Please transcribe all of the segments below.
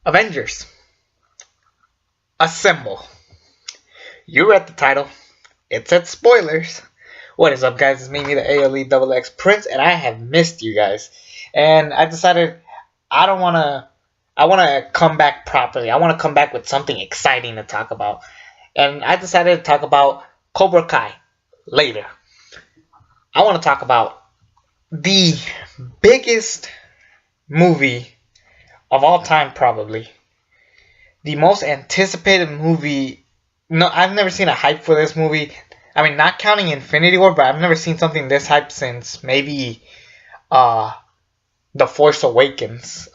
Avengers. Assemble. You read the title. It said spoilers. What is up, guys? It's me, the ALE Prince, and I have missed you guys. And I decided I don't want to. I want to come back properly. I want to come back with something exciting to talk about. And I decided to talk about Cobra Kai later. I want to talk about the biggest movie of all time, probably. The most anticipated movie. No, I've never seen a hype for this movie. I mean, not counting Infinity War, but I've never seen something this hype since maybe The Force Awakens.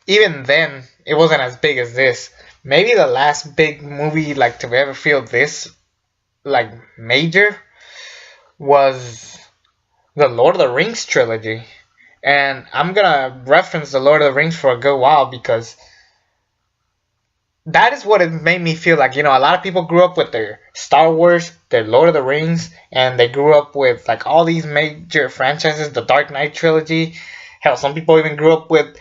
Even then, it wasn't as big as this. Maybe the last big movie like to ever feel this like major was the Lord of the Rings trilogy. And I'm gonna reference the Lord of the Rings for a good while because that is what it made me feel like. You know, a lot of people grew up with their Star Wars, their Lord of the Rings, and they grew up with like all these major franchises, the Dark Knight trilogy. Hell, some people even grew up with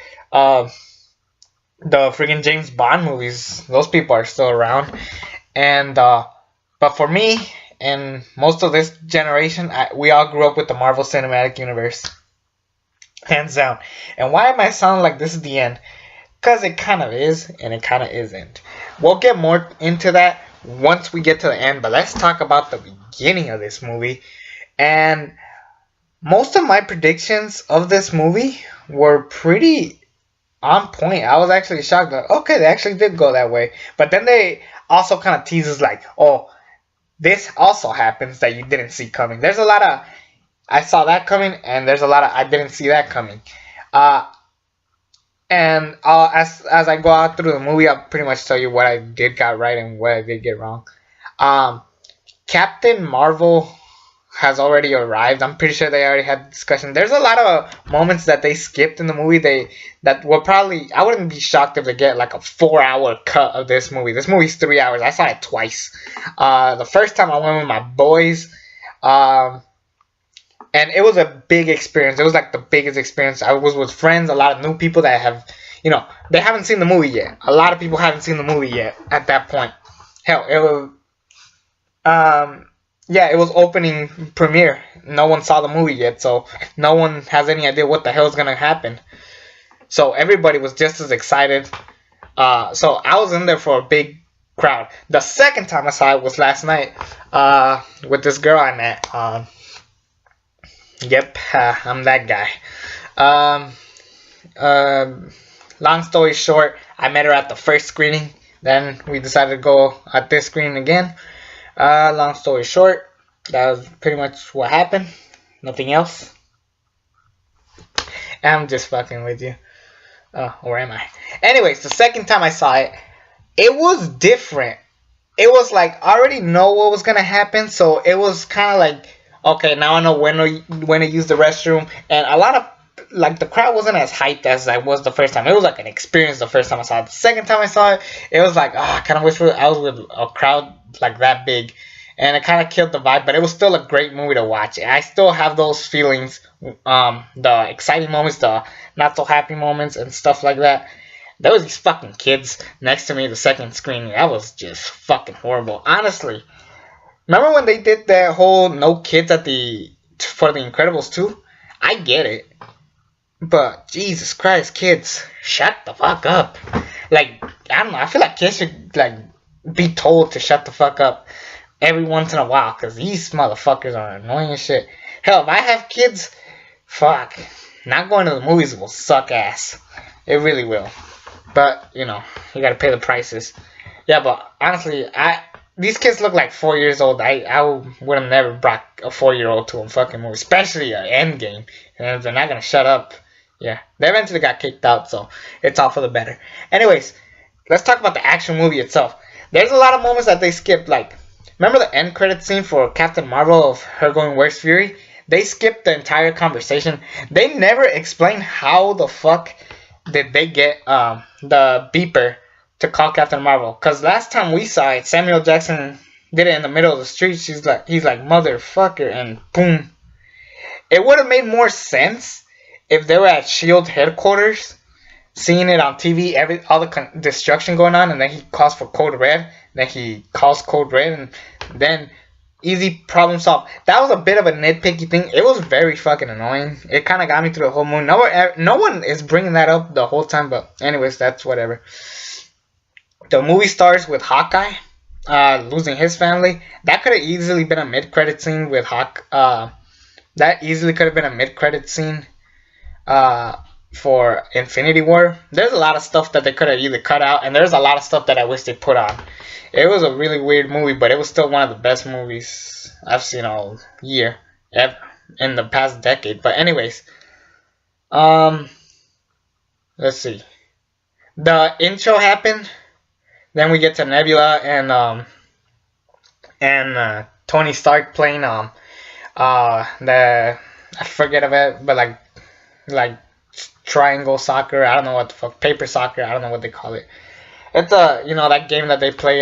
the friggin' James Bond movies. Those people are still around. And but for me and most of this generation, we all grew up with the Marvel Cinematic Universe, hands down. And why am I sounding like this is the end? Because it kind of is, and it kind of isn't. We'll get more into that once we get to the end, but let's talk about the beginning of this movie. And most of my predictions of this movie were pretty on point. I was actually shocked that, okay, they actually did go that way. But then they also kind of tease us like, oh, this also happens that you didn't see coming. There's a lot of, I saw that coming, and there's a lot of, I didn't see that coming. And as I go out through the movie, I'll pretty much tell you what I did got right and what I did get wrong. Captain Marvel has already arrived. I'm pretty sure they already had discussion. There's a lot of moments that they skipped in the movie. That will probably, I wouldn't be shocked if they get like a 4-hour cut of this movie. This movie's 3 hours. I saw it twice. The first time I went with my boys. And it was a big experience. It was like the biggest experience. I was with friends, a lot of new people that have, you know, they haven't seen the movie yet. A lot of people haven't seen the movie yet at that point. Hell, it was, yeah, it was opening premiere. No one saw the movie yet, so no one has any idea what the hell is going to happen. So everybody was just as excited. So I was in there for a big crowd. The second time I saw it was last night with this girl I met. Yep, I'm that guy. Long story short, I met her at the first screening. Then we decided to go at this screening again. Long story short, that was pretty much what happened. Nothing else. I'm just fucking with you. Where am I? Anyways, the second time I saw it, it was different. It was like, I already know what was gonna happen, so it was kind of like, okay, now I know when to use the restroom. And a lot of, like, the crowd wasn't as hyped as I was the first time. It was like an experience the first time I saw it. The second time I saw it, it was like, I kind of wish I was with a crowd like that big. And it kind of killed the vibe, but it was still a great movie to watch. I still have those feelings, the exciting moments, the not so happy moments and stuff like that. There was these fucking kids next to me the second screening. That was just fucking horrible. Honestly. Remember when they did that whole no kids for the Incredibles 2? I get it. But, Jesus Christ, kids, shut the fuck up. Like, I don't know, I feel like kids should, like, be told to shut the fuck up every once in a while. Because these motherfuckers are annoying as shit. Hell, if I have kids, fuck. Not going to the movies will suck ass. It really will. But, you know, you gotta pay the prices. Yeah, but, honestly, these kids look like 4 years old. I would have never brought a 4-year-old to a fucking movie, especially an Endgame. And if they're not gonna shut up, yeah, they eventually got kicked out, so it's all for the better. Anyways, let's talk about the action movie itself. There's a lot of moments that they skipped. Like, remember the end credit scene for Captain Marvel of her going, "Where's Fury?" They skipped the entire conversation. They never explained how the fuck did they get the beeper to call Captain Marvel. Because last time we saw it, Samuel Jackson did it in the middle of the street. He's like, motherfucker, and boom. It would have made more sense if they were at SHIELD headquarters seeing it on TV, all the destruction going on, and then he calls for Code Red. Then he calls Code Red, and then easy problem solved. That was a bit of a nitpicky thing. It was very fucking annoying. It kind of got me through the whole movie. No one is bringing that up the whole time, but anyways, that's whatever. The movie starts with Hawkeye losing his family. That could have easily been a mid-credit scene with Hawk. That easily could have been a mid-credit scene for Infinity War. There's a lot of stuff that they could have either cut out, and there's a lot of stuff that I wish they put on. It was a really weird movie, but it was still one of the best movies I've seen all year, ever, in the past decade. But anyways, let's see. The intro happened. Then we get to Nebula and Tony Stark playing the I forget of it, but like triangle soccer. I don't know what the fuck, paper soccer. I don't know what they call it. It's that game that they play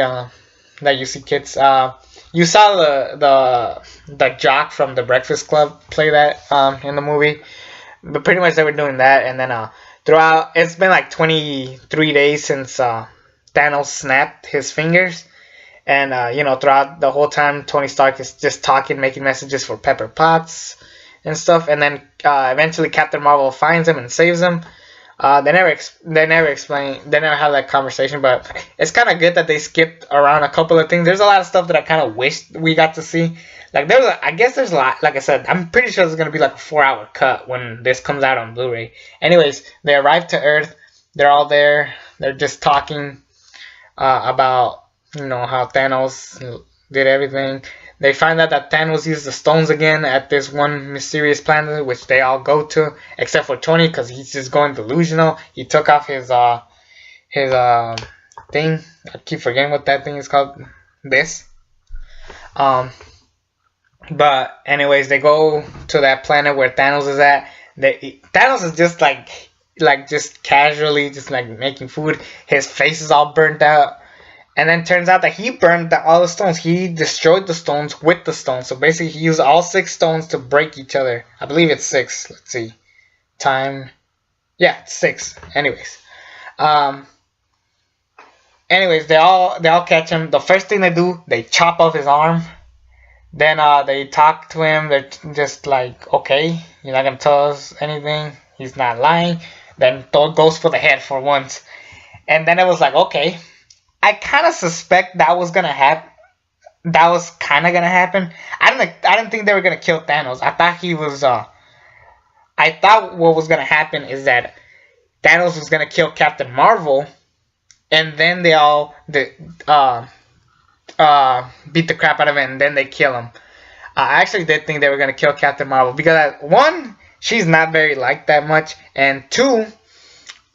that you see kids. You saw the jock from the Breakfast Club play that in the movie, but pretty much they were doing that, and then throughout it's been like 23 days since Thanos snapped his fingers, and throughout the whole time Tony Stark is just talking, making messages for Pepper Potts and stuff, and then eventually Captain Marvel finds him and saves him. They never explain. They never have that conversation, but it's kind of good that they skipped around a couple of things. There's a lot of stuff that I kind of wish we got to see. Like I guess there's a lot. Like I said, I'm pretty sure there's gonna be like a 4-hour cut when this comes out on Blu-ray. Anyways, they arrive to Earth. They're all there. They're just talking about how Thanos did everything. They find out that Thanos used the stones again at this one mysterious planet, which they all go to, except for Tony, because he's just going delusional. He took off his thing. I keep forgetting what that thing is called. This. But anyways, they go to that planet where Thanos is at. Thanos is just just casually just like making food. His face is all burnt out. And then turns out that he burned all the stones. He destroyed the stones with the stones. So basically he used all 6 stones to break each other. I believe it's 6. Let's see. Time. Yeah, it's 6. Anyways. They all catch him. The first thing they do, they chop off his arm. Then they talk to him. They're just like, okay, you're not going to tell us anything. He's not lying. Then Thor goes for the head for once. And then it was like, okay. I kind of suspect that was gonna happen. That was kind of gonna happen. I didn't think they were gonna kill Thanos. I thought he was. I thought what was gonna happen is that Thanos was gonna kill Captain Marvel, and then they all beat the crap out of him, and then they kill him. I actually did think they were gonna kill Captain Marvel because one, she's not very liked that much, and two.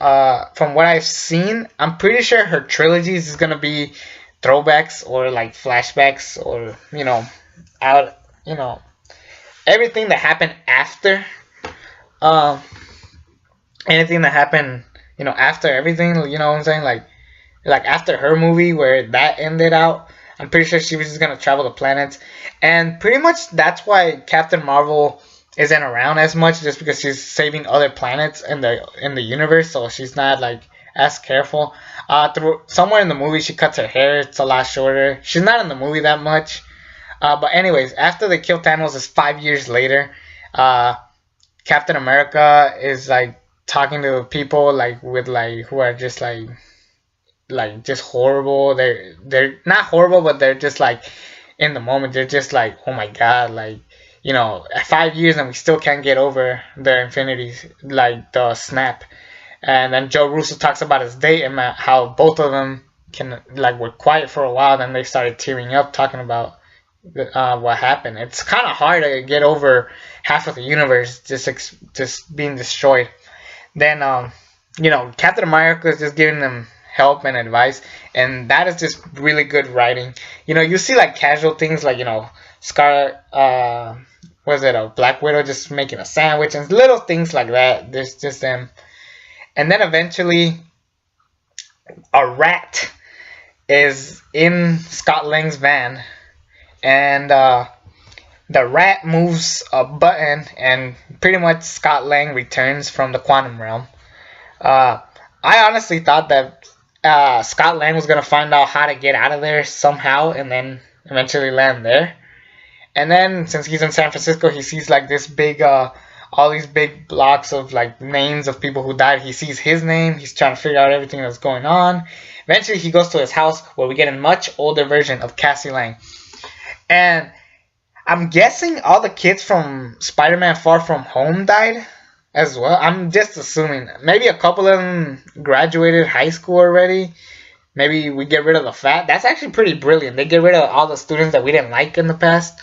From what I've seen, I'm pretty sure her trilogies is gonna be throwbacks or like flashbacks or everything that happened after, anything that happened, after everything, you know what I'm saying, like after her movie where that ended out. I'm pretty sure she was just gonna travel the planets, and pretty much that's why Captain Marvel isn't around as much, just because she's saving other planets in the universe, so she's not like as careful. Somewhere in the movie she cuts her hair, it's a lot shorter. She's not in the movie that much. But anyways, after they kill Thanos, it's 5 years later. Captain America is like talking to people who are just just horrible. They're not horrible, but they're just like in the moment. They're just like, oh my god, 5 years and we still can't get over the Infinity, the snap. And then Joe Russo talks about his date and how both of them were quiet for a while. Then they started tearing up talking about what happened. It's kind of hard to get over half of the universe just being destroyed. Then Captain America is just giving them help and advice, and that is just really good writing. You see casual things was it a Black Widow just making a sandwich and little things like that. There's just them. And then eventually a rat is in Scott Lang's van, and the rat moves a button, and pretty much Scott Lang returns from the quantum realm. I honestly thought that Scott Lang was gonna find out how to get out of there somehow, and then eventually land there. And then since he's in San Francisco, he sees like this big, all these big blocks of like names of people who died. He sees his name. He's trying to figure out everything that's going on. Eventually, he goes to his house where we get a much older version of Cassie Lang. And I'm guessing all the kids from Spider-Man Far From Home died as well. I'm just assuming. Maybe a couple of them graduated high school already. Maybe we get rid of the fat. That's actually pretty brilliant. They get rid of all the students that we didn't like in the past.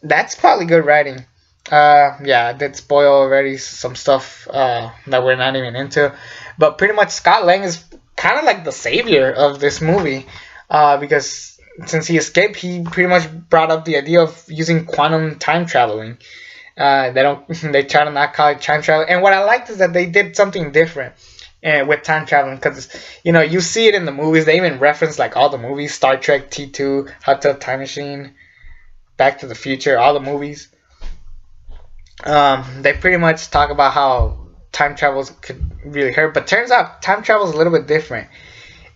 That's probably good writing. Yeah, I did spoil already some stuff that we're not even into. But pretty much Scott Lang is kind of like the savior of this movie because since he escaped, he pretty much brought up the idea of using quantum time traveling. They don't. They try to not call it time travel. And what I liked is that they did something different with time traveling because you see it in the movies. They even reference like all the movies: Star Trek, T2, Hot Tub Time Machine, Back to the Future, all the movies. They pretty much talk about how time travels could really hurt, but turns out time travel is a little bit different.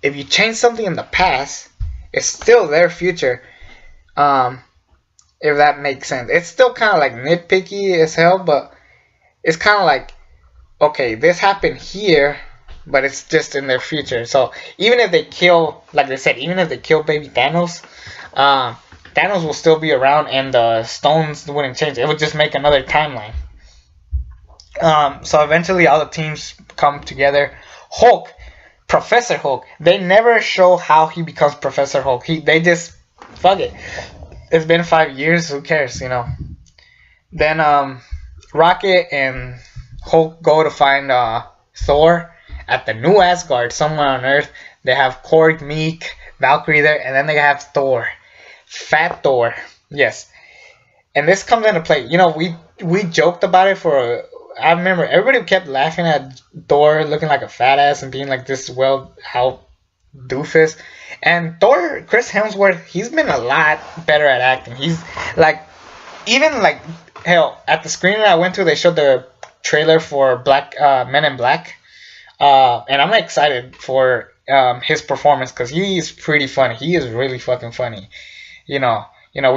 If you change something in the past, it's still their future. Um, if that makes sense, it's still kind of like nitpicky as hell, but it's kind of like okay, this happened here, but it's just in their future. So even if they kill, like they said, even if they kill baby Thanos, Thanos will still be around, and the stones wouldn't change. It would just make another timeline. So eventually, all the teams come together. Hulk, Professor Hulk. They never show how he becomes Professor Hulk. They just fuck it. It's been 5 years. Who cares, Then Rocket and Hulk go to find Thor at the new Asgard, somewhere on Earth. They have Korg, Meek, Valkyrie there, and then they have Thor. Fat Thor, yes. And this comes into play. We joked about it I remember everybody kept laughing at Thor looking like a fat ass and being like this how doofus. And Thor, Chris Hemsworth, he's been a lot better at acting. He's like, even like, hell, at the screening I went to, they showed the trailer for Men in Black. And I'm excited for his performance because he is pretty funny. He is really fucking funny. We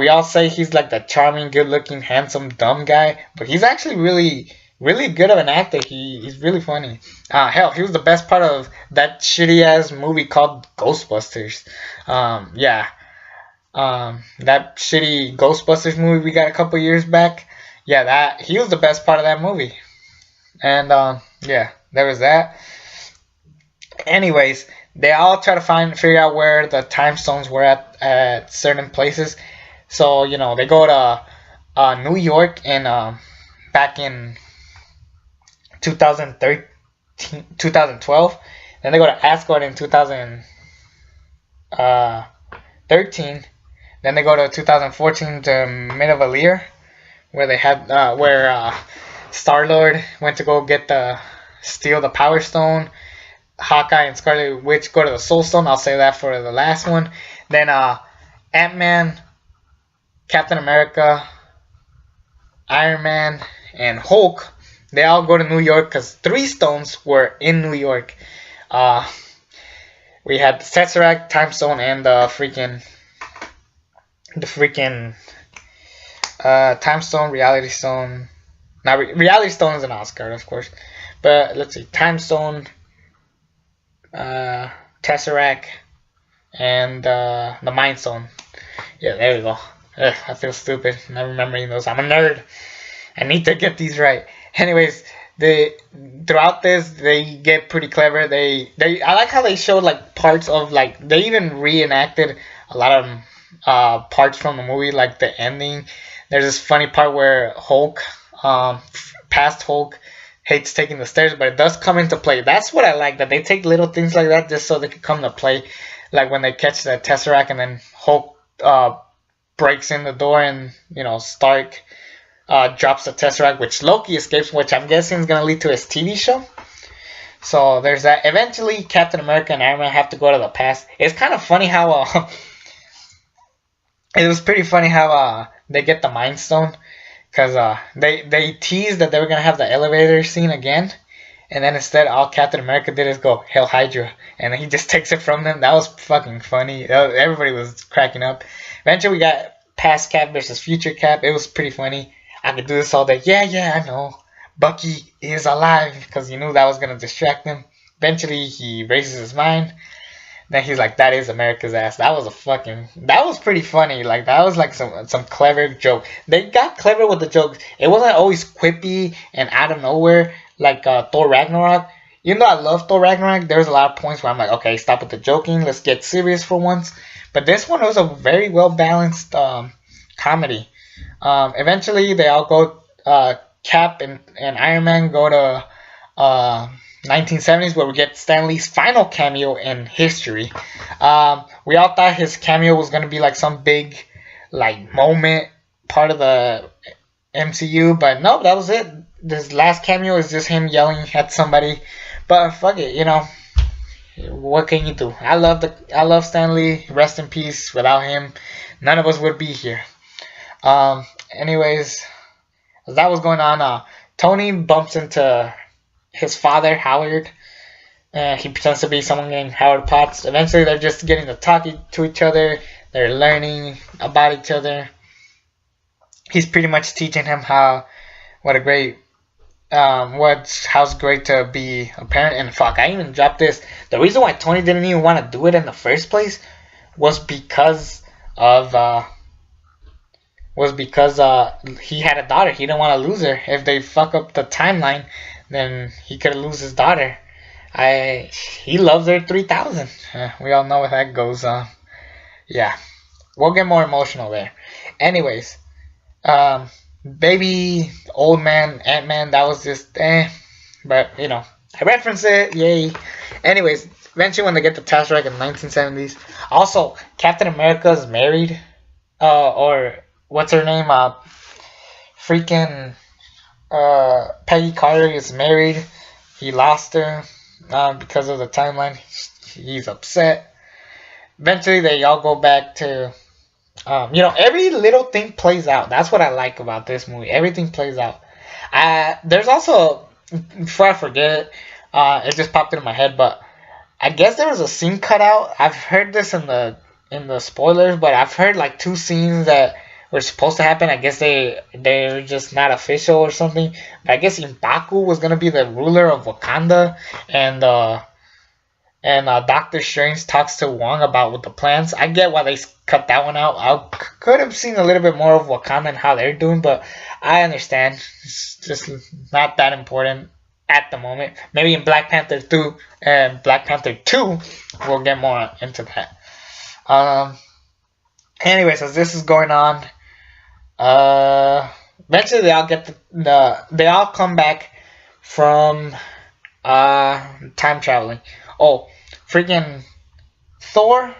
all say he's like the charming, good-looking, handsome, dumb guy, but he's actually really, really good of an actor. He's really funny. Hell, he was the best part of that shitty-ass movie called Ghostbusters. Yeah. That shitty Ghostbusters movie we got a couple years back. Yeah, he was the best part of that movie. And, yeah, there was that. Anyways, they all try to figure out where the time stones were at certain places. So they go to New York and back in 2013, 2012. Then they go to Asgard in 2013. Then they go to 2014 to Midavalir, where they had where Star-Lord went to go steal the Power Stone. Hawkeye and Scarlet Witch go to the Soul Stone. I'll say that for the last one. Then Ant-Man, Captain America, Iron Man, and Hulk, they all go to New York because 3 stones were in New York. We had the Tesseract, Time Stone, and the freaking Time Stone, Reality Stone. Now, Reality Stone is an Oscar, of course. But let's see, Time Stone, Tesseract, and the Mind Stone. Yeah, there we go. Ugh, I feel stupid not remembering those. I'm a nerd. I need to get these right. Anyways, throughout this they get pretty clever. I like how they showed like parts of they even reenacted a lot of parts from the movie, like the ending. There's this funny part where Hulk, past Hulk, hates taking the stairs, but it does come into play. That's what I like, that they take little things like that just so they can come to play. Like when they catch the Tesseract and then Hulk breaks in the door and Stark drops the Tesseract, which Loki escapes, which I'm guessing is going to lead to his TV show. So there's that. Eventually, Captain America and Iron Man have to go to the past. It's kind of funny how it was pretty funny how they get the Mind Stone, because they teased that they were gonna have the elevator scene again, And then instead, all Captain America did is go, Hail Hydra. And then he just takes it from them. That was fucking funny. Everybody was cracking up. Eventually, we got past Cap versus future Cap. It was pretty funny. I could do this all day. Yeah, I know. Bucky is alive because you knew that was going to distract him. Eventually, he raises his mind. Then he's like, that is America's ass. That was pretty funny. Like, that was like some clever joke. They got clever with the jokes. It wasn't always quippy and out of nowhere like Thor Ragnarok. Even though I love Thor Ragnarok, there's a lot of points where I'm like, okay, stop with the joking. Let's get serious for once. But this one was a very well balanced comedy. Eventually, they all go. Cap and Iron Man go to 1970s, where we get Stan Lee's final cameo in history. We all thought his cameo was gonna be like some big, like, moment part of the MCU, but no, that was it. This last cameo is just him yelling at somebody. But fuck it, what can you do? I love Stan Lee. Rest in peace. Without him, none of us would be here. Anyways, as that was going on, Tony bumps into his father, Howard. He pretends to be someone named Howard Potts. Eventually, they're just getting to talk to each other. They're learning about each other. He's pretty much teaching him how's great to be a parent. And fuck, I even dropped this. The reason why Tony didn't even want to do it in the first place was because he had a daughter. He didn't want to lose her. If they fuck up the timeline, then he could lose his daughter. He loves her 3,000. We all know where that goes. Yeah, we'll get more emotional there. Anyways, baby, old man, Ant-Man, that was just but I reference it, yay. Anyways, eventually when they get to Tesseract in the 1970s, also Captain America's married, or what's her name, Peggy Carter is married. He lost her because of the timeline. He's upset. Eventually they all go back to every little thing plays out. That's what I like about this movie. Everything plays out. There's also, before I forget, it just popped into my head, but I guess there was a scene cut out. I've heard this in the spoilers, but I've heard like 2 scenes that were supposed to happen. I guess they're just not official or something. But I guess M'Baku was gonna be the ruler of Wakanda, and Doctor Strange talks to Wong about what the plans. I get why they cut that one out. I could have seen a little bit more of Wakanda and how they're doing, but I understand. It's just not that important at the moment. Maybe in Black Panther 2 and Black Panther 2, we'll get more into that. Anyways, as this is going on, eventually they all they all come back from time traveling. Oh, freaking Thor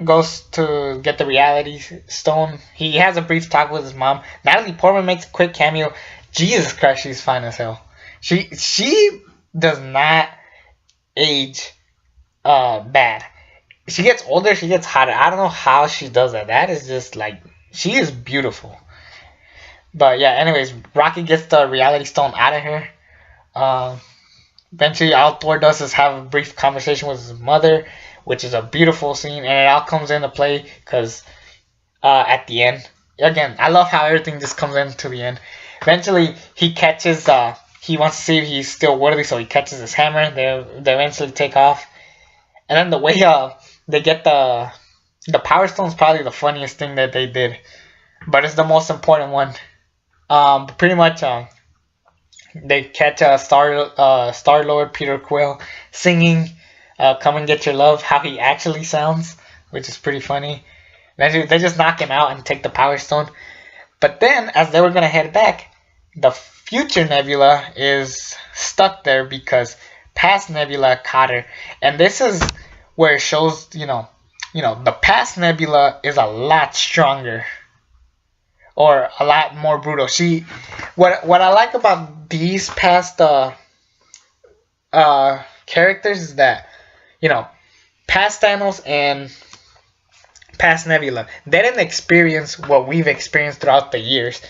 goes to get the reality stone. He has a brief talk with his mom. Natalie Portman makes a quick cameo. Jesus Christ, she's fine as hell. She does not age bad. She gets older, she gets hotter. I don't know how she does that. That is just like, she is beautiful. But yeah, anyways, Rocky gets the reality stone out of her. Eventually, all Thor does is have a brief conversation with his mother, which is a beautiful scene, and it all comes into play because at the end, again, I love how everything just comes into the end. Eventually, he catches, he wants to see if he's still worthy, so he catches his hammer. They eventually take off. And then the way they get the Power Stone is probably the funniest thing that they did, but it's the most important one. Pretty much, they catch Star-Lord Peter Quill singing "Come and Get Your Love," how he actually sounds, which is pretty funny. Eventually, they just knock him out and take the Power Stone. But then, as they were gonna head back, the future Nebula is stuck there because past Nebula caught her, and this is where it shows, the past Nebula is a lot stronger, or a lot more brutal. What I like about these past characters is that, past Thanos and past Nebula, they didn't experience what we've experienced throughout the years.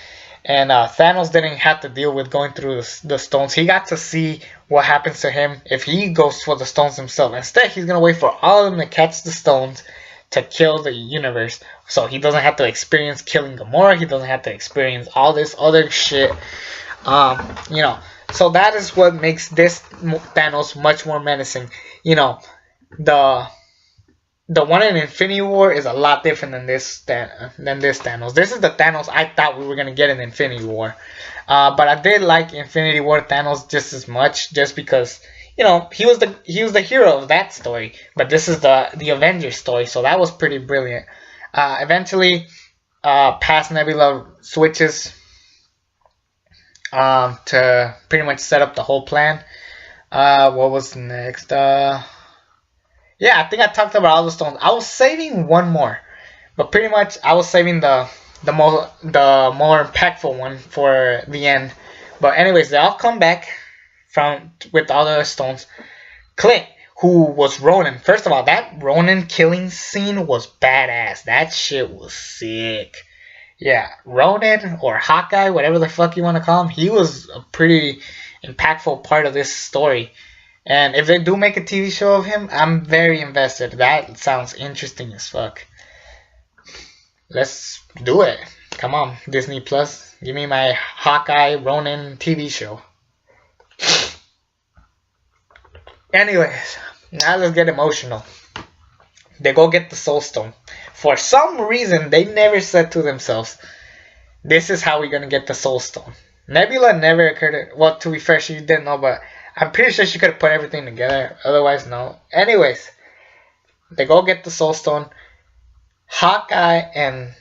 And Thanos didn't have to deal with going through the stones. He got to see what happens to him if he goes for the stones himself. Instead, he's gonna wait for all of them to catch the stones to kill the universe, so he doesn't have to experience killing Gamora. He doesn't have to experience all this other shit. You know, so that is what makes this Thanos much more menacing. You know, the the one in Infinity War is a lot different than this Thanos. This is the Thanos I thought we were gonna get in Infinity War, but I did like Infinity War Thanos just as much, just because he was the hero of that story. But this is the Avengers story, so that was pretty brilliant. Eventually, past Nebula switches to pretty much set up the whole plan. What was next? Yeah, I think I talked about all the stones. I was saving one more, but pretty much I was saving the more impactful one for the end. But anyways, they all come back from with all the stones. Clint, who was Ronan. First of all, that Ronan killing scene was badass. That shit was sick. Yeah, Ronan or Hawkeye, whatever the fuck you want to call him, he was a pretty impactful part of this story. And if they do make a TV show of him, I'm very invested. That sounds interesting as fuck. Let's do it. Come on, Disney Plus. Give me my Hawkeye Ronin TV show. Anyways, now let's get emotional. They go get the Soul Stone. For some reason, they never said to themselves, this is how we're going to get the Soul Stone. Nebula never occurred. Well, to be fair, she didn't know, but I'm pretty sure she could have put everything together. Otherwise, no. Anyways, they go get the Soul Stone. Hawkeye and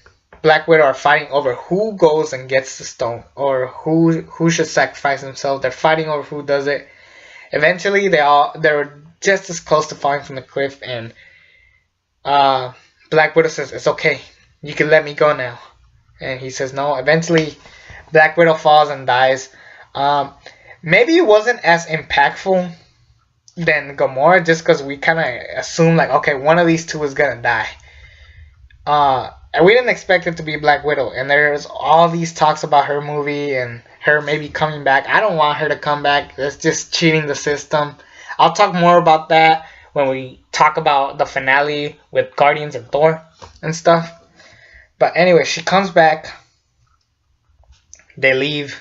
Black Widow are fighting over who goes and gets the stone, or who should sacrifice themselves. They're fighting over who does it. Eventually, they're just as close to falling from the cliff, and Black Widow says, "It's okay. You can let me go now." And he says no. Eventually, Black Widow falls and dies. Maybe it wasn't as impactful than Gamora, just because we kind of assumed, like, okay, one of these two is gonna die. And we didn't expect it to be Black Widow. And there's all these talks about her movie and her maybe coming back. I don't want her to come back. That's just cheating the system. I'll talk more about that when we talk about the finale with Guardians and Thor and stuff. But anyway, she comes back. They leave.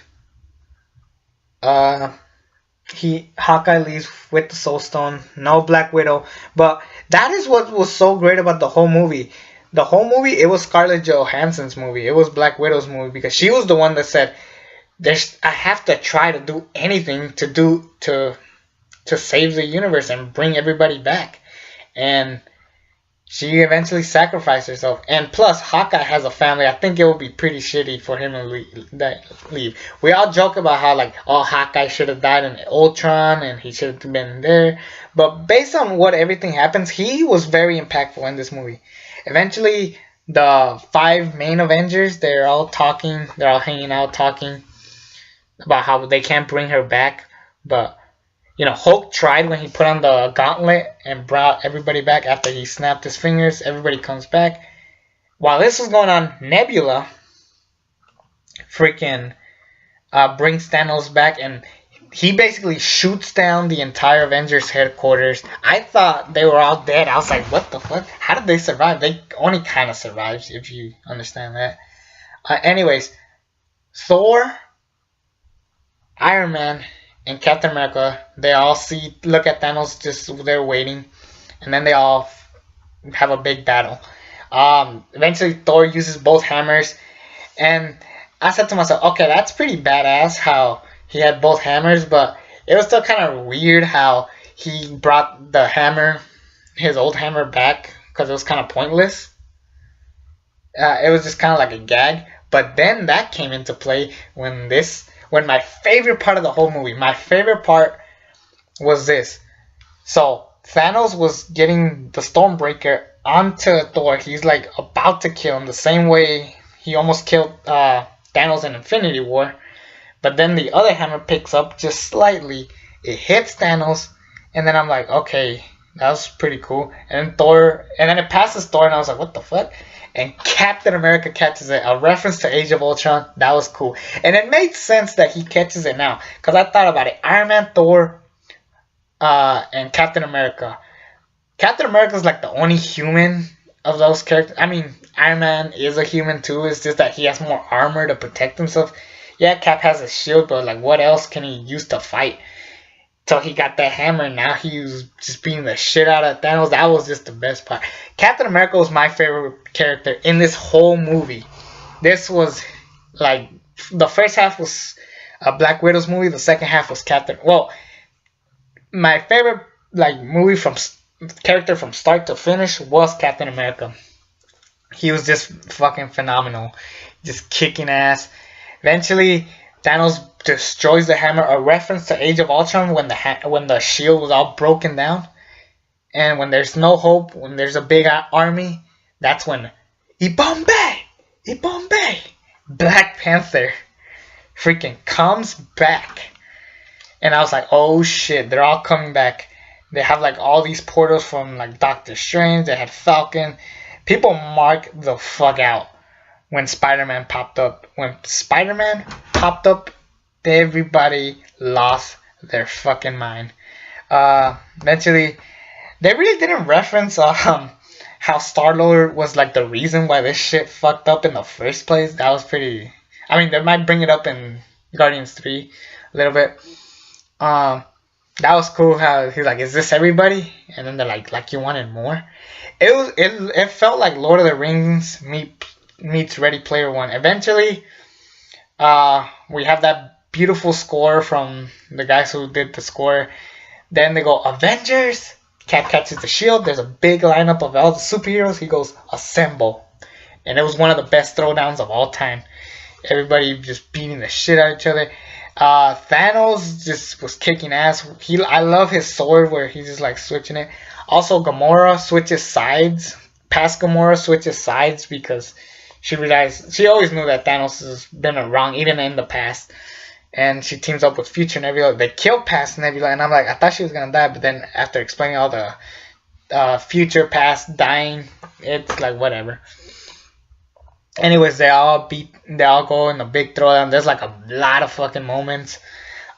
Hawkeye leaves with the Soul Stone. No Black Widow. But that is what was so great about the whole movie. The whole movie, it was Scarlett Johansson's movie. It was Black Widow's movie, because she was the one that said, I have to try to do anything to save the universe and bring everybody back. And she eventually sacrificed herself. And plus, Hawkeye has a family. I think it would be pretty shitty for him to leave. We all joke about how, like, oh, Hawkeye should have died in Ultron and he should have been there. But based on what everything happens, he was very impactful in this movie. Eventually, the 5 main Avengers, they're all talking. They're all hanging out talking about how they can't bring her back. But Hulk tried when he put on the gauntlet and brought everybody back after he snapped his fingers. Everybody comes back. While this was going on, Nebula freaking brings Thanos back, and he basically shoots down the entire Avengers headquarters. I thought they were all dead. I was like, what the fuck? How did they survive? They only kind of survived, if you understand that. Anyways, Thor, Iron Man, and Captain America, they all look at Thanos, just they're waiting, and then they all have a big battle. Eventually, Thor uses both hammers, and I said to myself, okay, that's pretty badass how he had both hammers, but it was still kind of weird how he brought the hammer, his old hammer, back, because it was kind of pointless. It was just kind of like a gag. But then that came into play when my favorite part of the whole movie, my favorite part was this. So Thanos was getting the Stormbreaker onto Thor. He's like about to kill him the same way he almost killed Thanos in Infinity War. But then the other hammer picks up just slightly. It hits Thanos, and then I'm like, okay, that was pretty cool. And then it passes Thor, and I was like, what the fuck? and Captain America catches it. A reference to Age of Ultron. That was cool. And it made sense that he catches it now. Because I thought about it. Iron Man, Thor, and Captain America. Captain America is like the only human of those characters. I mean, Iron Man is a human too. It's just that he has more armor to protect himself. Yeah, Cap has a shield, but like, what else can he use to fight? So he got that hammer, and now he's just beating the shit out of Thanos. That was just the best part. Captain America was my favorite character in this whole movie. This was like, the first half was a Black Widow's movie. The second half was Captain. Well, my favorite like movie from character from start to finish was Captain America. He was just fucking phenomenal, just kicking ass. Eventually, Thanos destroys the hammer. A reference to Age of Ultron when the shield was all broken down, and when there's no hope, when there's a big army, that's when Ibombe, Black Panther, freaking comes back, and I was like, oh shit, they're all coming back. They have like all these portals from like Doctor Strange. They had Falcon. People mark the fuck out when Spider-Man popped up. When Spider-Man popped up, everybody lost their fucking mind. Eventually, they really didn't reference how Star-Lord was like the reason why this shit fucked up in the first place. That was pretty. I mean, they might bring it up in Guardians 3 a little bit. That was cool how he's like, is this everybody? And then they're like you wanted more? It felt like Lord of the Rings meets Ready Player One. Eventually, we have that beautiful score from the guys who did the score. Then they go, Avengers! Cap catches the shield. There's a big lineup of all the superheroes. He goes, assemble. And it was one of the best throwdowns of all time. Everybody just beating the shit out of each other. Thanos just was kicking ass. I love his sword where he's just like switching it. Also, Gamora switches sides. Past Gamora switches sides because she realized, she always knew that Thanos has been wrong even in the past. And she teams up with Future Nebula. They kill past Nebula, and I'm like, I thought she was gonna die, but then after explaining all the future, past, dying, it's like whatever. Anyways, they all go in a big throwdown. There's like a lot of fucking moments.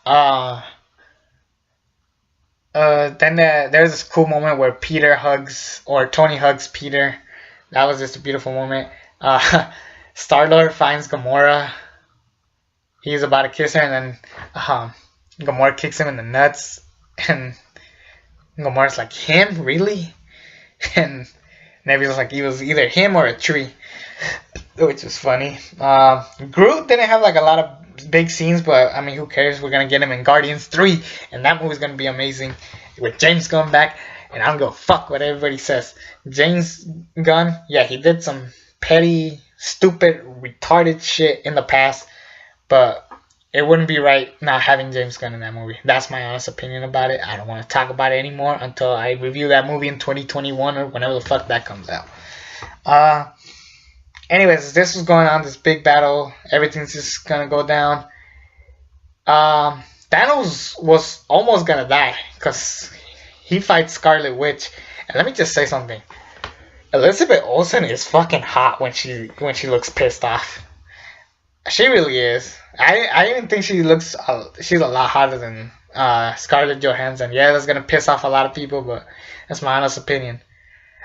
Then there's this cool moment where Tony hugs Peter. That was just a beautiful moment. Star-Lord finds Gamora. He's about to kiss her, and then Gamora kicks him in the nuts. And Gamora's like, him? Really? And Nebula's like, he was either him or a tree. Which was funny. Groot didn't have like a lot of big scenes, but I mean, who cares? We're gonna get him in Guardians 3, and that movie's gonna be amazing with James Gunn back. And I don't give a fuck what everybody says. James Gunn, yeah, he did some petty, stupid, retarded shit in the past, but it wouldn't be right not having James Gunn in that movie. That's my honest opinion about it. I don't want to talk about it anymore until I review that movie in 2021 or whenever the fuck that comes out. Anyways, this was going on, this big battle. Everything's just gonna go down. Thanos was almost gonna die because he fights Scarlet Witch. And let me just say something. Elizabeth Olsen is fucking hot when she looks pissed off. She really is. I even think she's a lot hotter than Scarlett Johansson. Yeah, that's gonna piss off a lot of people, but that's my honest opinion.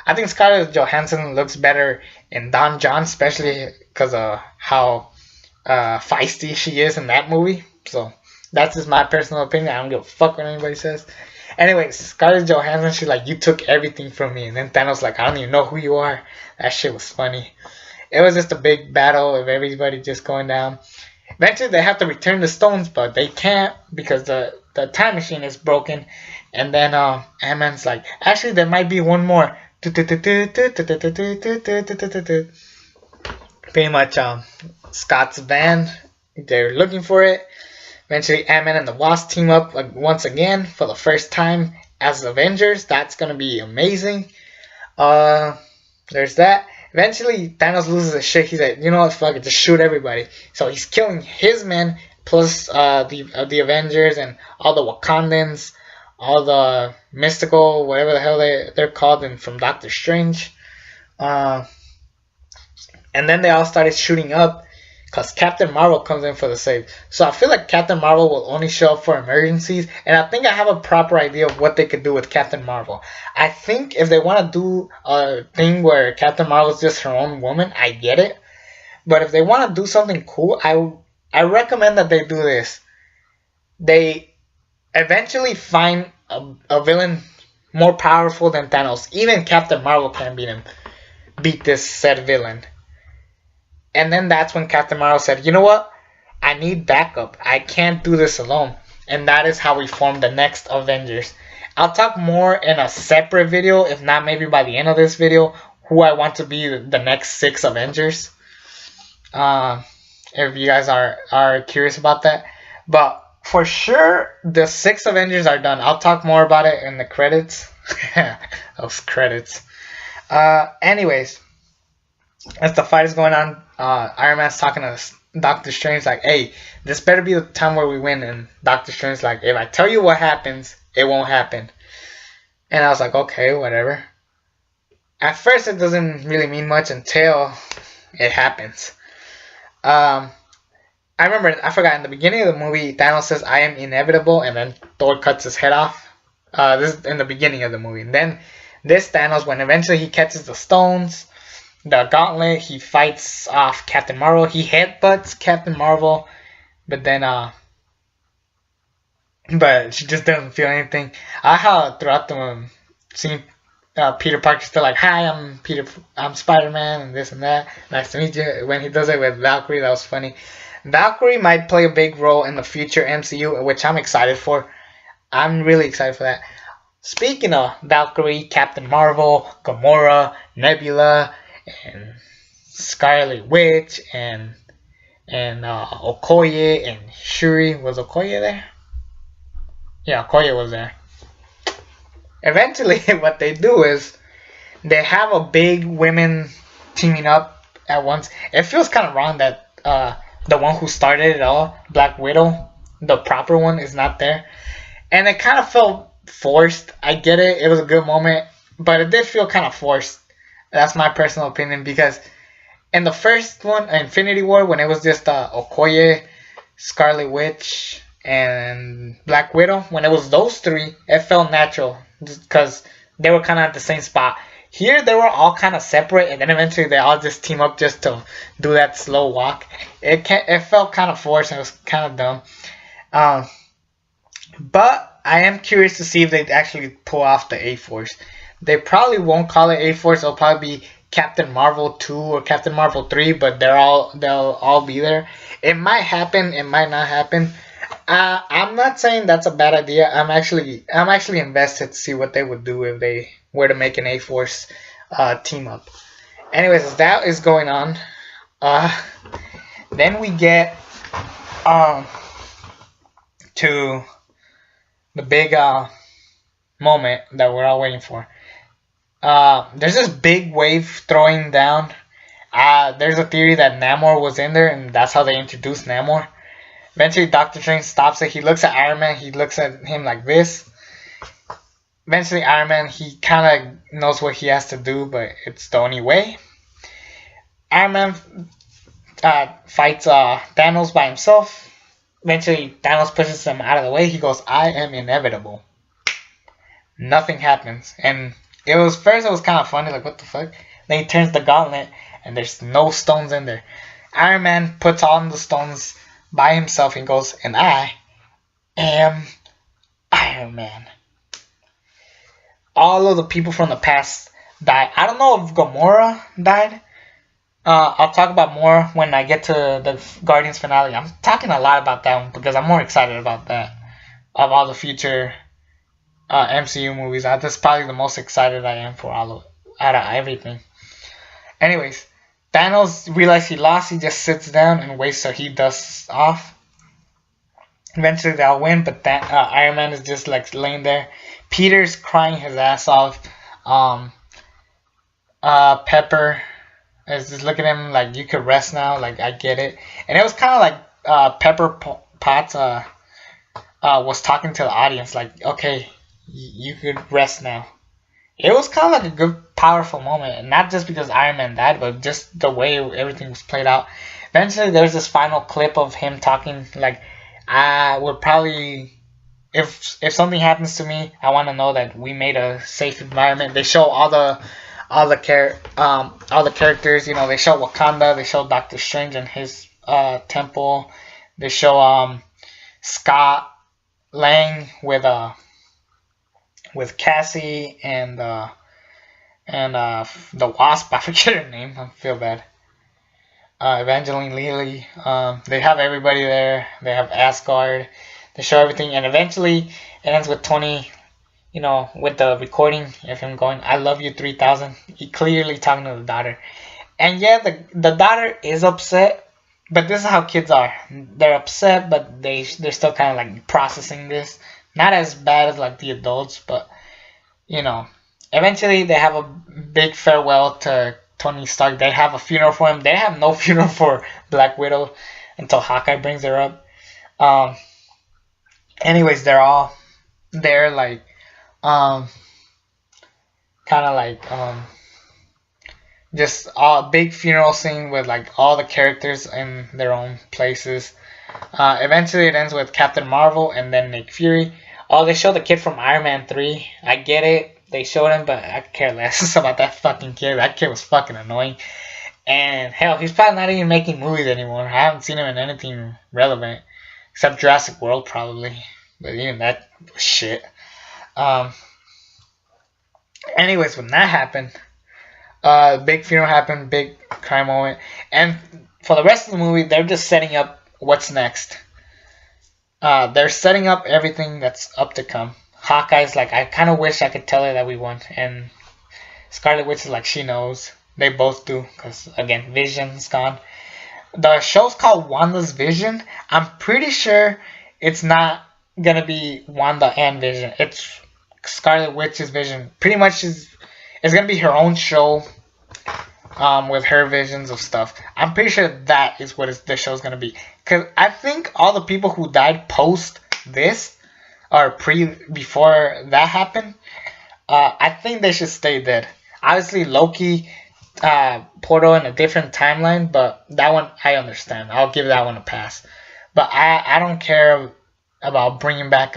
I think Scarlett Johansson looks better in Don John, especially because of how feisty she is in that movie. So that's just my personal opinion. I don't give a fuck what anybody says. Anyways, Scarlett Johansson, she's like, you took everything from me. And then Thanos like, I don't even know who you are. That shit was funny. It was just a big battle of everybody just going down. Eventually they have to return the stones, but they can't because the time machine is broken. And then Ant-Man's like, actually there might be one more. Pretty much Scott's van, they're looking for it. Eventually Ant-Man and the Wasp team up once again for the first time as Avengers. That's gonna be amazing. There's that. Eventually Thanos loses his shit. He's like, you know what, fuck it, just shoot everybody. So he's killing his men plus the Avengers and all the Wakandans, all the mystical, whatever the hell they're called, and from Doctor Strange. And then they all started shooting up because Captain Marvel comes in for the save. So I feel like Captain Marvel will only show up for emergencies, and I think I have a proper idea of what they could do with Captain Marvel. I think if they want to do a thing where Captain Marvel is just her own woman, I get it. But if they want to do something cool, I recommend that they do this. They eventually find a villain more powerful than Thanos. Even Captain Marvel can beat this said villain. And then that's when Captain Marvel said, you know what? I need backup. I can't do this alone. And that is how we formed the next Avengers. I'll talk more in a separate video, if not maybe by the end of this video, who I want to be the next 6 Avengers. If you guys are curious about that. But for sure, the 6 Avengers are done. I'll talk more about it in the credits. Those credits. Anyways, as the fight is going on, Iron Man's talking to Doctor Strange like, hey, this better be the time where we win. And Doctor Strange's like, if I tell you what happens, it won't happen. And I was like, okay, whatever. At first, it doesn't really mean much until it happens. I remember, I forgot, in the beginning of the movie, Thanos says, I am inevitable, and then Thor cuts his head off. This is in the beginning of the movie. And then this Thanos, when eventually he catches the stones, the gauntlet, he fights off Captain Marvel. He headbutts Captain Marvel, but then, but she just doesn't feel anything. I how throughout the scene, Peter Parker's still like, hi, I'm Spider-Man, and this and that. Nice to meet you. When he does it with Valkyrie, that was funny. Valkyrie might play a big role in the future MCU, which I'm excited for. I'm really excited for that. Speaking of Valkyrie, Captain Marvel, Gamora, Nebula, and Scarlet Witch, and Okoye, and Shuri. Was Okoye there? Yeah, Okoye was there. Eventually, what they do is they have a big women teaming up at once. It feels kind of wrong that the one who started it all, Black Widow, the proper one, is not there. And it kind of felt forced. I get it. It was a good moment. But it did feel kind of forced. That's my personal opinion. Because in the first one, Infinity War, when it was just Okoye, Scarlet Witch, and Black Widow, when it was those 3, it felt natural. Because they were kind of at the same spot. Here, they were all kind of separate, and then eventually they all just team up just to do that slow walk. It felt kind of forced, and it was kind of dumb. But I am curious to see if they actually pull off the A-Force. They probably won't call it A-Force. It'll probably be Captain Marvel 2 or Captain Marvel 3, but they'll all be there. It might happen. It might not happen. I'm not saying that's a bad idea. I'm actually invested to see what they would do if they were to make an A-Force team up. Anyways, as that is going on, then we get to the big moment that we're all waiting for. There's this big wave throwing down. There's a theory that Namor was in there, and that's how they introduced Namor. Eventually, Doctor Strange stops it. He looks at Iron Man. He looks at him like this. Eventually, Iron Man, he kind of knows what he has to do, but it's the only way. Iron Man fights Thanos by himself. Eventually, Thanos pushes him out of the way. He goes, I am inevitable. Nothing happens. And it was kind of funny, like, what the fuck? Then he turns the gauntlet, and there's no stones in there. Iron Man puts on the stones by himself and goes, and I am Iron Man. All of the people from the past died. I don't know if Gamora died. I'll talk about more when I get to the Guardians finale. I'm talking a lot about that one because I'm more excited about that. Of all the future MCU movies, that's probably the most excited I am for out of everything. Anyways, Thanos realizes he lost. He just sits down and waits till he dusts off. Eventually they'll win, but Iron Man is just like laying there. Peter's crying his ass off. Pepper is just looking at him like, you could rest now. Like, I get it. And it was kind of like Pepper Potts was talking to the audience like, okay, you could rest now. it was kind of like a good, powerful moment, and not just because Iron Man died, but just the way everything was played out. Eventually, there's this final clip of him talking like, "I would probably, if something happens to me, I want to know that we made a safe environment." They show all the characters. You know, they show Wakanda, they show Doctor Strange and his temple. They show Scott Lang with Cassie and the Wasp. I forget her name. I feel bad. Evangeline Lilly. They have everybody there. They have Asgard. They show everything, and eventually it ends with Tony. You know, with the recording of him going, "I love you 3,000." He clearly talking to the daughter, and yeah, the daughter is upset. But this is how kids are. They're upset, but they're still kind of like processing this. Not as bad as like the adults, but you know, eventually they have a big farewell to Tony Stark. They have a funeral for him. They have no funeral for Black Widow until Hawkeye brings her up. Um, anyways, they're all there, like, um, kind of like, just a big funeral scene with like all the characters in their own places. Eventually, it ends with Captain Marvel and then Nick Fury. Oh, they show the kid from Iron Man 3. I get it. They showed him, but I care less about that fucking kid. That kid was fucking annoying. And hell, he's probably not even making movies anymore. I haven't seen him in anything relevant. Except Jurassic World, probably. But even that was shit. Um, anyways, when that happened, big funeral happened, big crime moment. And for the rest of the movie, they're just setting up what's next. They're setting up everything that's up to come. Hawkeye's like, I kind of wish I could tell her that we won. And Scarlet Witch is like, she knows. They both do. Because, again, Vision's gone. The show's called Wanda's Vision. I'm pretty sure it's not going to be Wanda and Vision. It's Scarlet Witch's Vision. Pretty much it's going to be her own show with her visions of stuff. I'm pretty sure that is what the show's going to be. Because I think all the people who died post this, or before that happened, I think they should stay dead. Obviously, Loki, Portal in a different timeline, but that one I understand. I'll give that one a pass. But I don't care about bringing back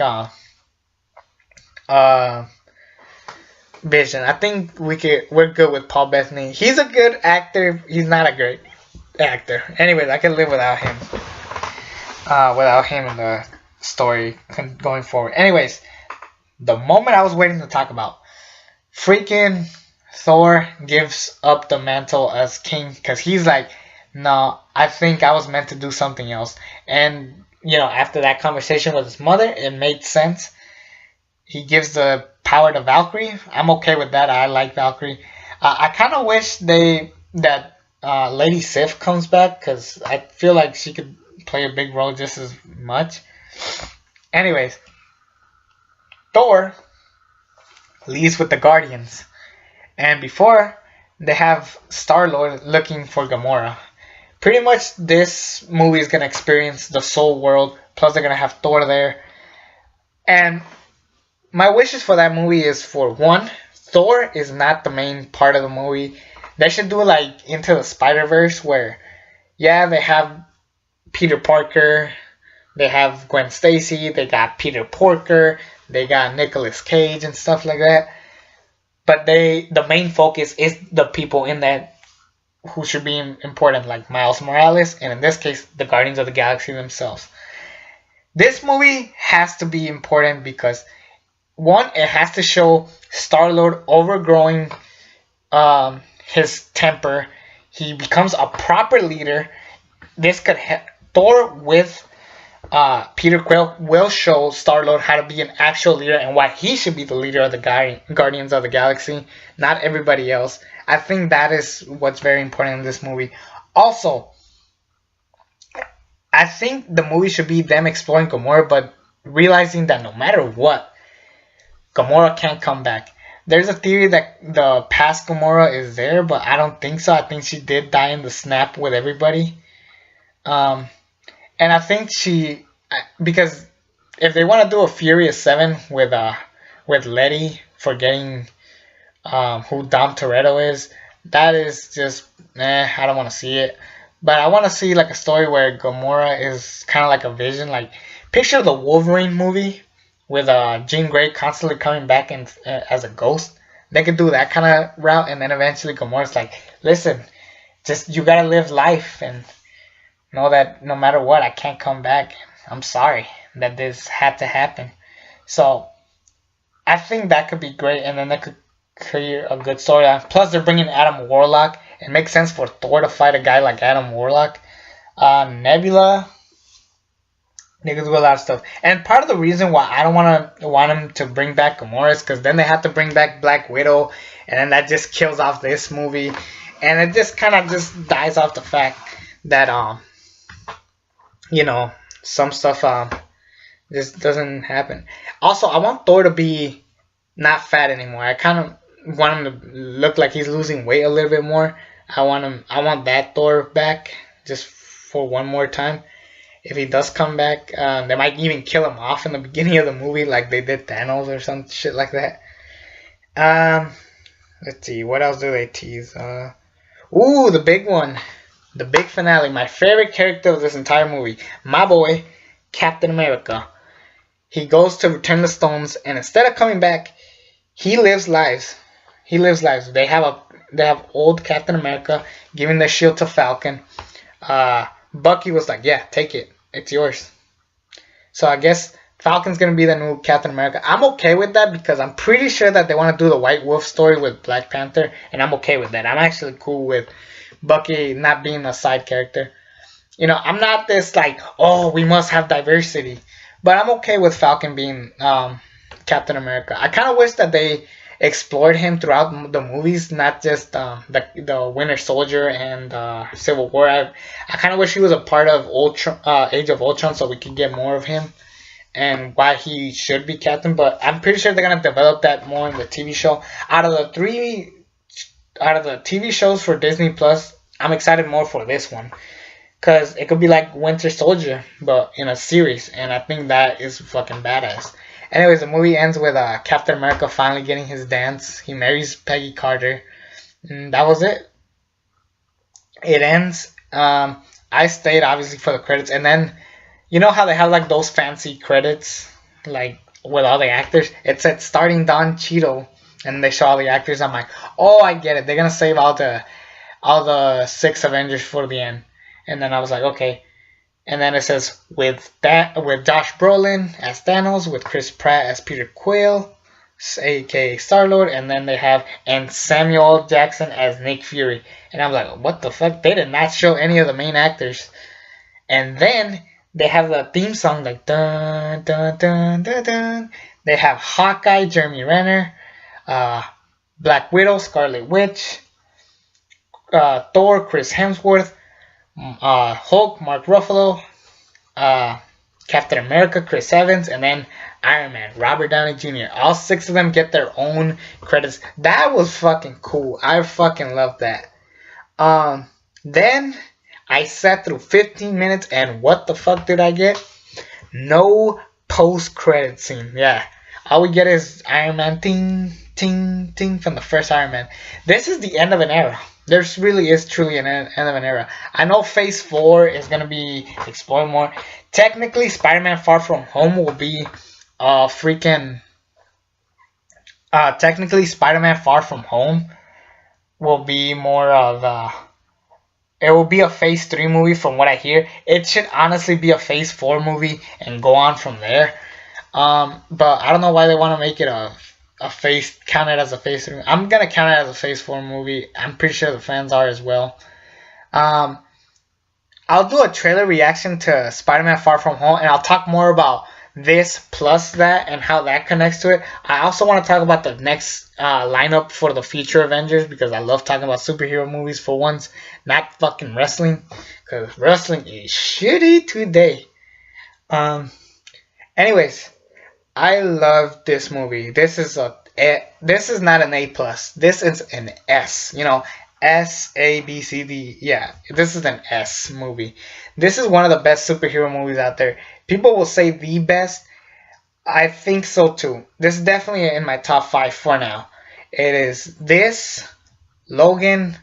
Vision. I think we're good with Paul Bettany. He's a good actor. He's not a great actor. Anyways, I can live without him. Without him in the story going forward. Anyways, the moment I was waiting to talk about, freaking Thor gives up the mantle as king because he's like, no, I think I was meant to do something else. And you know, after that conversation with his mother, it made sense. He gives the power to Valkyrie. I'm okay with that. I like Valkyrie. I kind of wish that Lady Sif comes back because I feel like she could play a big role just as much. Anyways, Thor leaves with the Guardians, and before they have Star-Lord looking for Gamora. Pretty much, this movie is gonna experience the Soul World. Plus, they're gonna have Thor there, and my wishes for that movie is for one, Thor is not the main part of the movie. They should do like Into the Spider-Verse where, yeah, they have Peter Parker, they have Gwen Stacy, they got Peter Porker, they got Nicolas Cage and stuff like that. But the main focus is the people in that who should be important, like Miles Morales, and in this case, the Guardians of the Galaxy themselves. This movie has to be important because one, it has to show Star-Lord overgrowing his temper. He becomes a proper leader. This could Thor with Peter Quill will show Star-Lord how to be an actual leader and why he should be the leader of the Guardians of the Galaxy, not everybody else. I think that is what's very important in this movie. Also, I think the movie should be them exploring Gamora, but realizing that no matter what, Gamora can't come back. There's a theory that the past Gamora is there, but I don't think so. I think she did die in the snap with everybody. And I think because if they want to do a Furious 7 with Letty for getting who Dom Toretto is. That is just, I don't want to see it. But I want to see like a story where Gamora is kind of like a vision. Like, picture the Wolverine movie with Jean Grey constantly coming back in, as a ghost. They could do that kind of route, and then eventually Gamora's like, listen, just you gotta live life and know that no matter what, I can't come back. I'm sorry that this had to happen. So I think that could be great, and then they could create a good storyline. Plus, they're bringing Adam Warlock. It makes sense for Thor to fight a guy like Adam Warlock. Nebula, they could do a lot of stuff. And part of the reason why I don't want them to bring back Gamora is because then they have to bring back Black Widow, and then that just kills off this movie, and it just kind of just dies off the fact that you know, some stuff just doesn't happen. Also, I want Thor to be not fat anymore. I kind of want him to look like he's losing weight a little bit more. I want that Thor back just for one more time. If he does come back, they might even kill him off in the beginning of the movie, like they did Thanos or some shit like that. Let's see, what else do they tease? The big one, the big finale. My favorite character of this entire movie, my boy, Captain America. He goes to return the stones, and instead of coming back, he lives lives. He lives lives. They have old Captain America giving the shield to Falcon. Bucky was like, yeah, take it. It's yours. So I guess Falcon's going to be the new Captain America. I'm okay with that because I'm pretty sure that they want to do the White Wolf story with Black Panther, and I'm okay with that. I'm actually cool with Bucky not being a side character. You know, I'm not this like, oh, we must have diversity. But I'm okay with Falcon being Captain America. I kind of wish that they explored him throughout the movies, not just the Winter Soldier and Civil War. I kind of wish he was a part of Age of Ultron so we could get more of him and why he should be Captain. But I'm pretty sure they're gonna develop that more in the TV show. Out of the TV shows for Disney Plus, I'm excited more for this one. Because it could be like Winter Soldier, but in a series. And I think that is fucking badass. Anyways, the movie ends with Captain America finally getting his dance. He marries Peggy Carter. And that was it. It ends. I stayed, obviously, for the credits. And then, you know how they have like those fancy credits? Like, with all the actors? It said starting Don Cheadle. And they show all the actors. I'm like, oh, I get it. They're going to save all the 6 Avengers for the end. And then I was like, okay. And then it says with Josh Brolin as Thanos, with Chris Pratt as Peter Quill, aka Star-Lord, and then they have Samuel Jackson as Nick Fury. And I was like, what the fuck? They did not show any of the main actors. And then they have the theme song like dun dun dun dun dun. They have Hawkeye, Jeremy Renner, Black Widow, Scarlet Witch, Thor, Chris Hemsworth, Hulk, Mark Ruffalo, Captain America, Chris Evans, and then Iron Man, Robert Downey Jr. All 6 of them get their own credits. That was fucking cool. I fucking love that. Then I sat through 15 minutes, and what the fuck did I get? No post-credit scene. Yeah. All we get is Iron Man ting, ting, ting from the first Iron Man. This is the end of an era. There really is truly an end of an era. I know Phase 4 is going to be exploring more. Technically, Spider-Man Far From Home will be technically, Spider-Man Far From Home will be more of it will be a Phase 3 movie from what I hear. It should honestly be a Phase 4 movie and go on from there. But I don't know why they want to make it count it as a Phase 3. I'm gonna count it as a Phase 4 movie. I'm pretty sure the fans are as well. I'll do a trailer reaction to Spider-Man Far From Home, and I'll talk more about this plus that and how that connects to it. I also want to talk about the next lineup for the future Avengers because I love talking about superhero movies for once, not fucking wrestling, because wrestling is shitty today. Anyways, I love this movie. This is not an A plus. This is an S. You know, S A B C D. Yeah, this is an S movie. This is one of the best superhero movies out there. People will say the best. I think so too. This is definitely in my top 5 for now. It is this, Logan,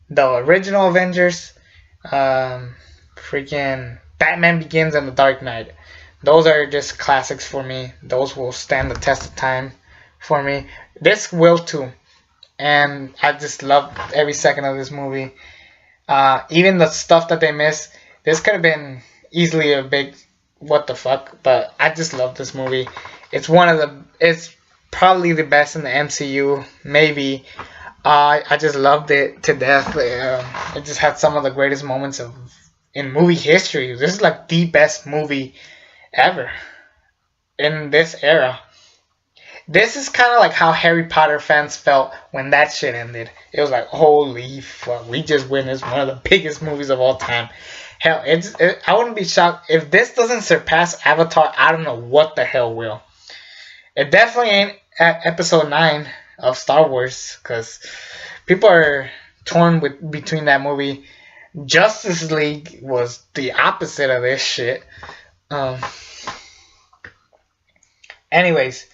the original Avengers, freaking Batman Begins, and The Dark Knight. Those are just classics for me. Those will stand the test of time for me. This will too. And I just love every second of this movie. Even the stuff that they missed, this could have been easily a big what the fuck, but I just love this movie. It's probably the best in the MCU, maybe. I just loved it to death. It just had some of the greatest moments in movie history. This is like the best movie ever in this era. This is kind of like how Harry Potter fans felt when that shit ended. It was like, holy fuck, we just witnessed one of the biggest movies of all time. Hell, I wouldn't be shocked if this doesn't surpass Avatar. I don't know what the hell will. It definitely ain't at Episode 9 of Star Wars, because people are torn between that movie. Justice League was the opposite of this shit. Anyways,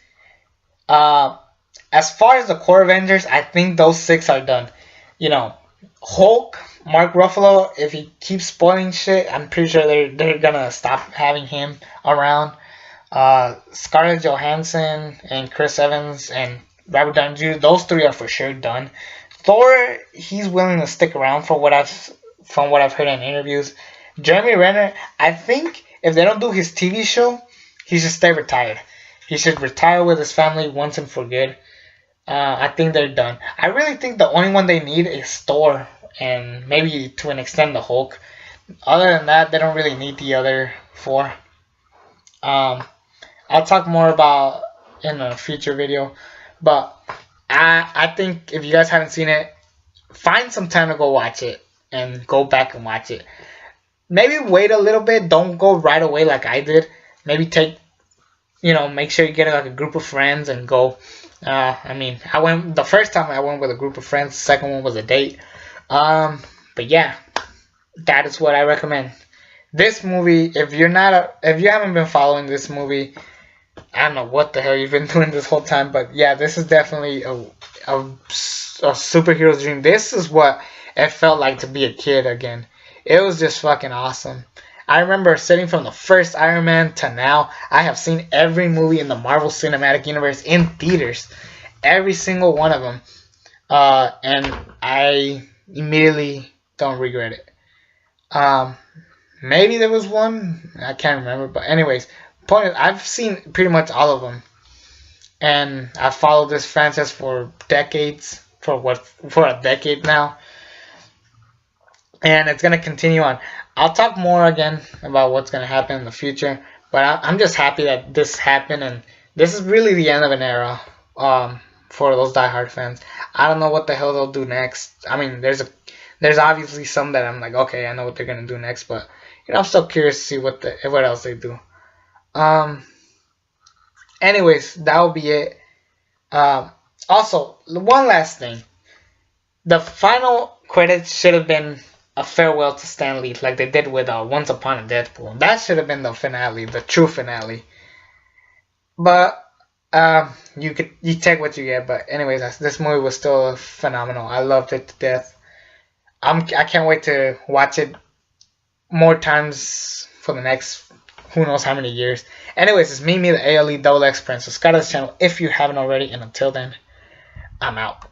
as far as the core Avengers, I think those 6 are done. You know, Hulk, Mark Ruffalo, if he keeps spoiling shit, I'm pretty sure they're gonna stop having him around. Scarlett Johansson and Chris Evans and Robert Downey Jr., those 3 are for sure done. Thor, he's willing to stick around from what I've heard in interviews. Jeremy Renner, I think if they don't do his TV show, he should stay retired. He should retire with his family once and for good. I think they're done. I really think the only one they need is Thor, and maybe to an extent the Hulk. Other than that, they don't really need the other 4. I'll talk more about in a future video, but I think if you guys haven't seen it, find some time to go watch it and go back and watch it. Maybe wait a little bit. Don't go right away like I did. Maybe make sure you get like a group of friends and go. I went the first time I went with a group of friends. The second one was a date. But yeah, that is what I recommend. This movie, if you haven't been following this movie, I don't know what the hell you've been doing this whole time. But yeah, this is definitely a superhero's dream. This is what it felt like to be a kid again. It was just fucking awesome. I remember sitting from the first Iron Man to now. I have seen every movie in the Marvel Cinematic Universe in theaters. Every single one of them. And I immediately don't regret it. Maybe there was one. I can't remember. But anyways, point is, I've seen pretty much all of them. And I've followed this franchise for decades. For a decade now. And it's going to continue on. I'll talk more again about what's going to happen in the future. But I'm just happy that this happened. And this is really the end of an era for those diehard fans. I don't know what the hell they'll do next. I mean, there's obviously some that I'm like, okay, I know what they're going to do next. But I'm still curious to see what else they do. Anyways, that will be it. Also, one last thing. The final credits should have been a farewell to Stan Lee, like they did with Once Upon a Deadpool. That should have been the finale, the true finale. But you take what you get. But anyways, this movie was still phenomenal. I loved it to death. I can't wait to watch it more times for the next who knows how many years. Anyways, it's me, the ALE Double X Prince. Subscribe to this channel if you haven't already, and until then, I'm out.